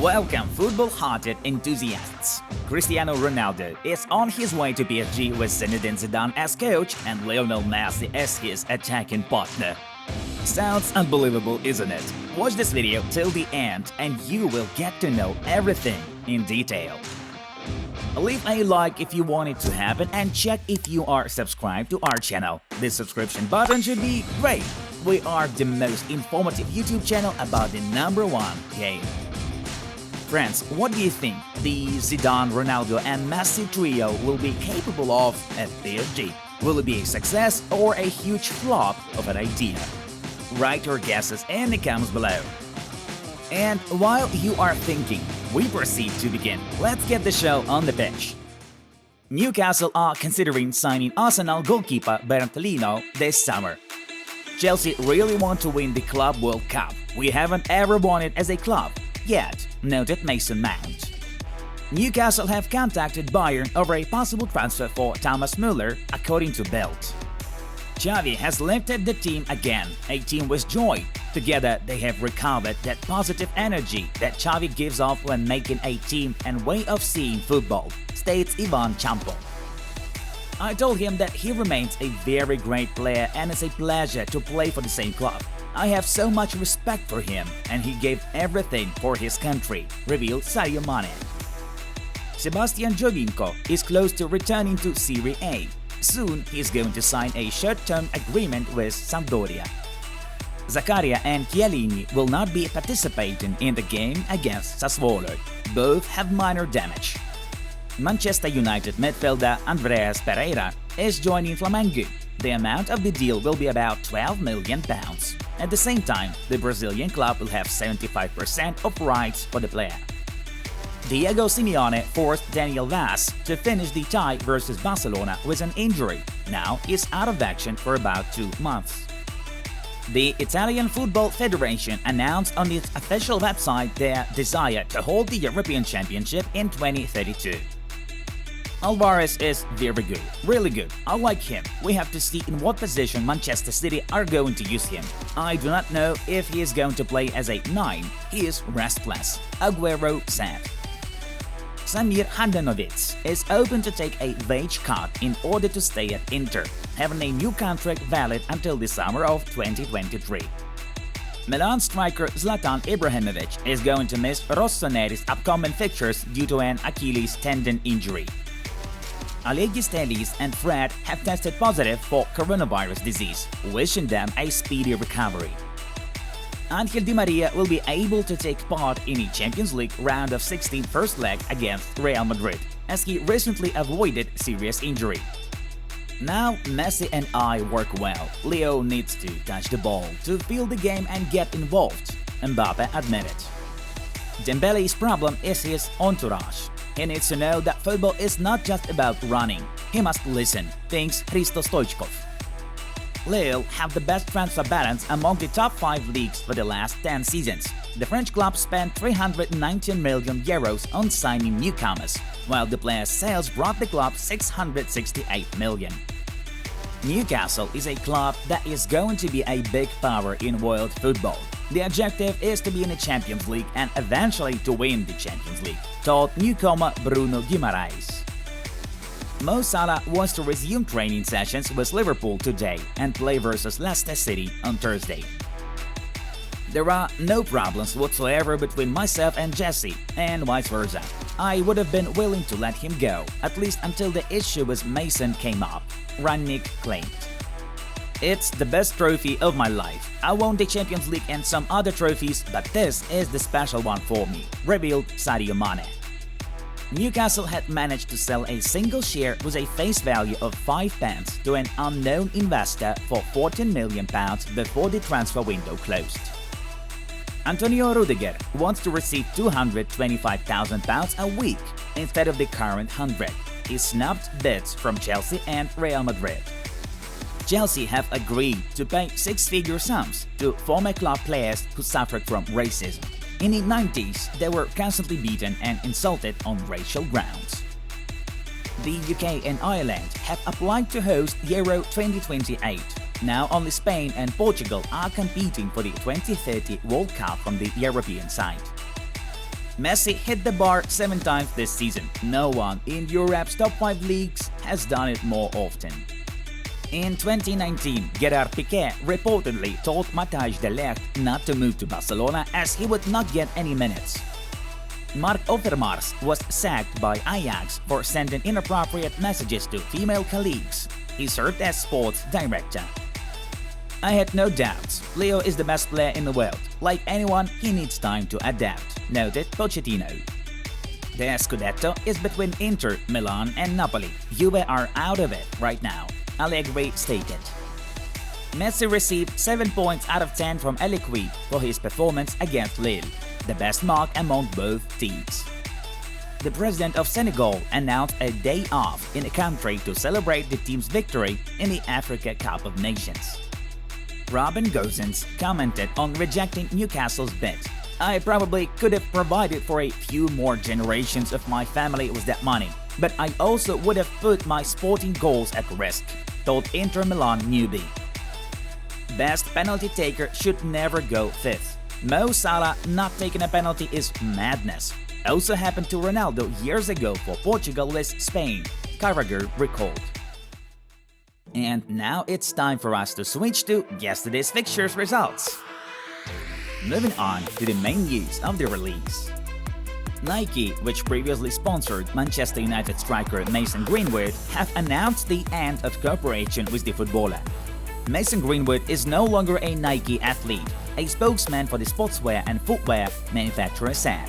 Welcome, football-hearted enthusiasts! Cristiano Ronaldo is on his way to PSG with Zinedine Zidane as coach and Lionel Messi as his attacking partner. Sounds unbelievable, isn't it? Watch this video till the end and you will get to know everything in detail. Leave a like if you want it to happen and check if you are subscribed to our channel. The subscription button should be great. We are the most informative YouTube channel about the #1 game. Friends, what do you think the Zidane, Ronaldo and Messi trio will be capable of at PSG? Will it be a success or a huge flop of an idea? Write your guesses in the comments below. And while you are thinking, we proceed to begin. Let's get the show on the pitch. Newcastle are considering signing Arsenal goalkeeper Bertolino this summer. Chelsea really want to win the Club World Cup. We haven't ever won it as a club yet, noted Mason Mount. Newcastle have contacted Bayern over a possible transfer for Thomas Müller, according to Bild. Xavi has lifted the team again, a team with joy. Together, they have recovered that positive energy that Xavi gives off when making a team and way of seeing football, states Ivan Champo. I told him that he remains a very great player and it's a pleasure to play for the same club. I have so much respect for him and he gave everything for his country, revealed Sadio Mane. Sebastian Giovinco is close to returning to Serie A. Soon he is going to sign a short-term agreement with Sampdoria. Zakaria and Chiellini will not be participating in the game against Sassuolo. Both have minor damage. Manchester United midfielder Andreas Pereira is joining Flamengo. The amount of the deal will be about £12 million. At the same time, the Brazilian club will have 75% of rights for the player. Diego Simeone forced Daniel Vaz to finish the tie versus Barcelona with an injury. Now he's out of action for about 2 months. The Italian Football Federation announced on its official website their desire to hold the European Championship in 2032. Alvarez is very good, really good. I like him. We have to see in what position Manchester City are going to use him. I do not know if he is going to play as a 9. He is restless, Aguero said. Samir Handanovic is open to take a wage cut in order to stay at Inter, having a new contract valid until the summer of 2023. Milan striker Zlatan Ibrahimovic is going to miss Rossoneri's upcoming fixtures due to an Achilles tendon injury. Allegis Telles and Fred have tested positive for coronavirus disease, wishing them a speedy recovery. Angel Di Maria will be able to take part in the Champions League round of 16 first leg against Real Madrid, as he recently avoided serious injury. Now Messi and I work well. Leo needs to touch the ball to feel the game and get involved, Mbappe admitted. Dembele's problem is his entourage. He needs to know that football is not just about running. He must listen, thinks Hristo Stoichkov. Lille have the best transfer balance among the top 5 leagues for the last 10 seasons. The French club spent €319 million on signing newcomers, while the players' sales brought the club €668 million. Newcastle is a club that is going to be a big power in world football. The objective is to be in the Champions League and eventually to win the Champions League, told newcomer Bruno Guimaraes. Mo Salah wants to resume training sessions with Liverpool today and play versus Leicester City on Thursday. There are no problems whatsoever between myself and Jesse, and vice versa. I would have been willing to let him go, at least until the issue with Mason came up, Rangnick claimed. It's the best trophy of my life. I won the Champions League and some other trophies, but this is the special one for me, revealed Sadio Mane. Newcastle had managed to sell a single share with a face value of £5 to an unknown investor for £14 million before the transfer window closed. Antonio Rudiger wants to receive £225,000 a week instead of the current 100. He snubbed bids from Chelsea and Real Madrid. Chelsea have agreed to pay 6-figure sums to former club players who suffered from racism. In the 90s, they were constantly beaten and insulted on racial grounds. The UK and Ireland have applied to host Euro 2028. Now only Spain and Portugal are competing for the 2030 World Cup from the European side. Messi hit the bar 7 times this season. No one in Europe's top 5 leagues has done it more often. In 2019, Gerard Piqué reportedly told Matthijs de Ligt not to move to Barcelona as he would not get any minutes. Marc Overmars was sacked by Ajax for sending inappropriate messages to female colleagues. He served as sports director. I had no doubts. Leo is the best player in the world. Like anyone, he needs time to adapt, noted Pochettino. The Scudetto is between Inter, Milan and Napoli. Juve are out of it right now, Allegri stated. Messi received 7 points out of 10 from Eliqui for his performance against Lille, the best mark among both teams. The president of Senegal announced a day off in the country to celebrate the team's victory in the Africa Cup of Nations. Robin Gosens commented on rejecting Newcastle's bid. I probably could have provided for a few more generations of my family with that money, but I also would have put my sporting goals at risk, told Inter Milan newbie. Best penalty taker should never go 5th. Mo Salah not taking a penalty is madness. Also happened to Ronaldo years ago for Portugal with Spain, Carragher recalled. And now it's time for us to switch to yesterday's fixtures results. Moving on to the main news of the release. Nike, which previously sponsored Manchester United striker Mason Greenwood, have announced the end of cooperation with the footballer. Mason Greenwood is no longer a Nike athlete, a spokesman for the sportswear and footwear manufacturer said.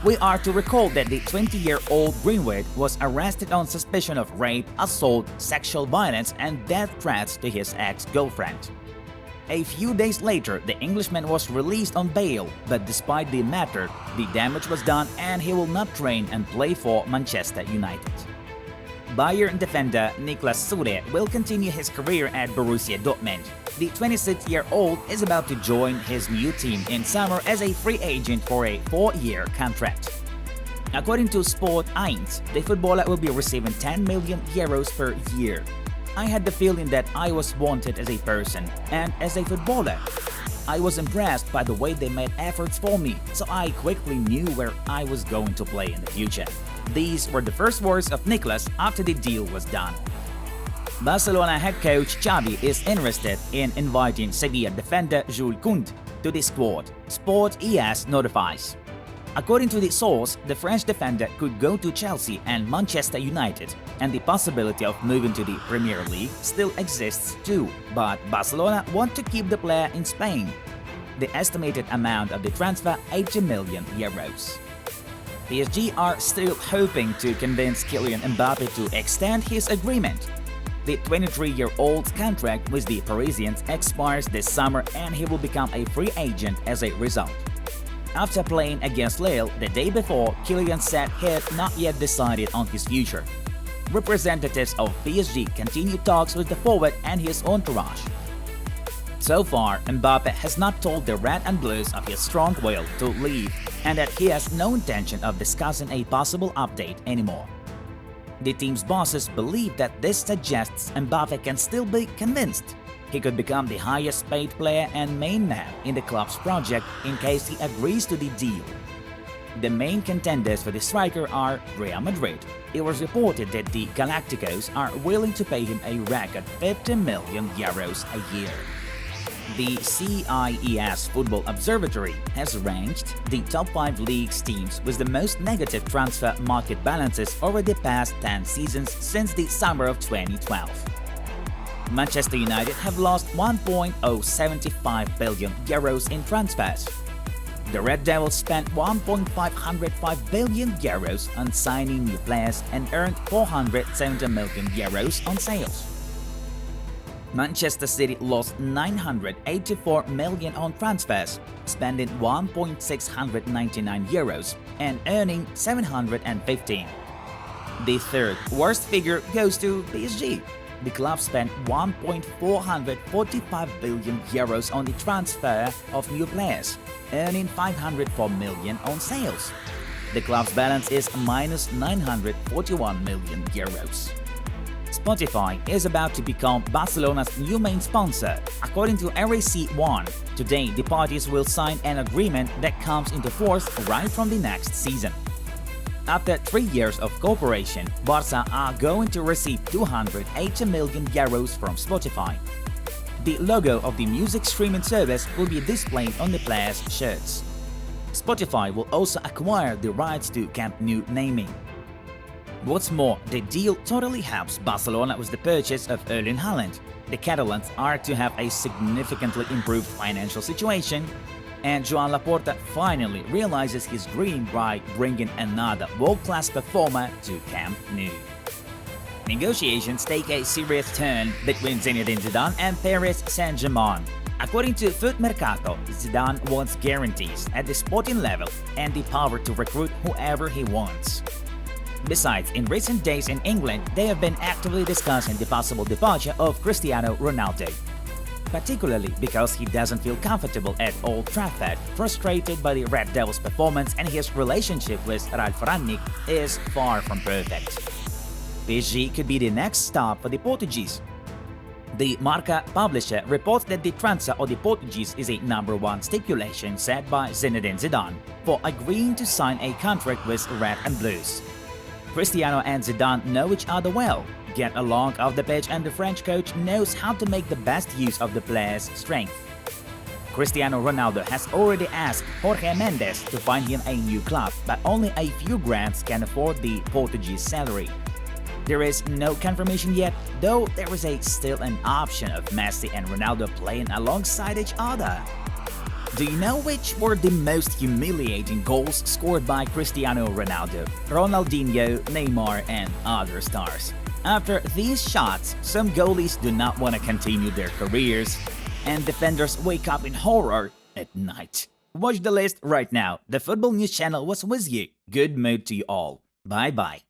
We are to recall that the 20-year-old Greenwood was arrested on suspicion of rape, assault, sexual violence and death threats to his ex-girlfriend. A few days later, the Englishman was released on bail, but despite the matter, the damage was done and he will not train and play for Manchester United. Bayern defender Niklas Süle will continue his career at Borussia Dortmund. The 26-year-old is about to join his new team in summer as a free agent for a 4-year contract. According to Sport 1, the footballer will be receiving 10 million euros per year. I had the feeling that I was wanted as a person and as a footballer. I was impressed by the way they made efforts for me, so I quickly knew where I was going to play in the future. These were the first words of Niklas after the deal was done. Barcelona head coach Xavi is interested in inviting Sevilla defender Jules Koundé to the squad, Sport ES notifies. According to the source, the French defender could go to Chelsea and Manchester United, and the possibility of moving to the Premier League still exists too, but Barcelona want to keep the player in Spain. The estimated amount of the transfer 80 million euros. PSG are still hoping to convince Kylian Mbappe to extend his agreement. The 23-year-old's contract with the Parisians expires this summer and he will become a free agent as a result. After playing against Lille the day before, Kylian said he had not yet decided on his future. Representatives of PSG continue talks with the forward and his entourage. So far, Mbappe has not told the Red and Blues of his strong will to leave and that he has no intention of discussing a possible update anymore. The team's bosses believe that this suggests Mbappe can still be convinced. He could become the highest paid player and main man in the club's project in case he agrees to the deal. The main contenders for the striker are Real Madrid. It was reported that the Galacticos are willing to pay him a record 50 million euros a year. The CIES Football Observatory has ranked the top 5 leagues teams with the most negative transfer market balances over the past 10 seasons since the summer of 2012. Manchester United have lost 1.075 billion euros in transfers. The Red Devils spent 1.505 billion euros on signing new players and earned 470 million euros on sales. Manchester City lost 984 million on transfers, spending 1.699 euros and earning 715. The third worst figure goes to PSG. The club spent 1.445 billion euros on the transfer of new players, earning 504 million on sales. The club's balance is minus 941 million euros. Spotify is about to become Barcelona's new main sponsor. According to RAC1, today the parties will sign an agreement that comes into force right from the next season. After 3 years of cooperation, Barca are going to receive 280 million euros from Spotify. The logo of the music streaming service will be displayed on the players' shirts. Spotify will also acquire the rights to Camp Nou naming. What's more, the deal totally helps Barcelona with the purchase of Erling Haaland. The Catalans are to have a significantly improved financial situation, and Joan Laporta finally realizes his dream by bringing another world-class performer to Camp Nou. Negotiations take a serious turn between Zinedine Zidane and Paris Saint-Germain. According to Foot Mercato, Zidane wants guarantees at the sporting level and the power to recruit whoever he wants. Besides, in recent days in England, they have been actively discussing the possible departure of Cristiano Ronaldo, particularly because he doesn't feel comfortable at Old Trafford, frustrated by the Red Devils' performance, and his relationship with Ralf Rangnick is far from perfect. PSG could be the next stop for the Portuguese. The Marca publisher reports that the transfer of the Portuguese is a #1 stipulation set by Zinedine Zidane for agreeing to sign a contract with Red and Blues. Cristiano and Zidane know each other well, get along off the pitch, and the French coach knows how to make the best use of the player's strength. Cristiano Ronaldo has already asked Jorge Mendes to find him a new club, but only a few grands can afford the Portuguese salary. There is no confirmation yet, though there is still an option of Messi and Ronaldo playing alongside each other. Do you know which were the most humiliating goals scored by Cristiano Ronaldo, Ronaldinho, Neymar, and other stars? After these shots, some goalies do not want to continue their careers, and defenders wake up in horror at night. Watch the list right now. The Football News Channel was with you. Good mood to you all. Bye-bye.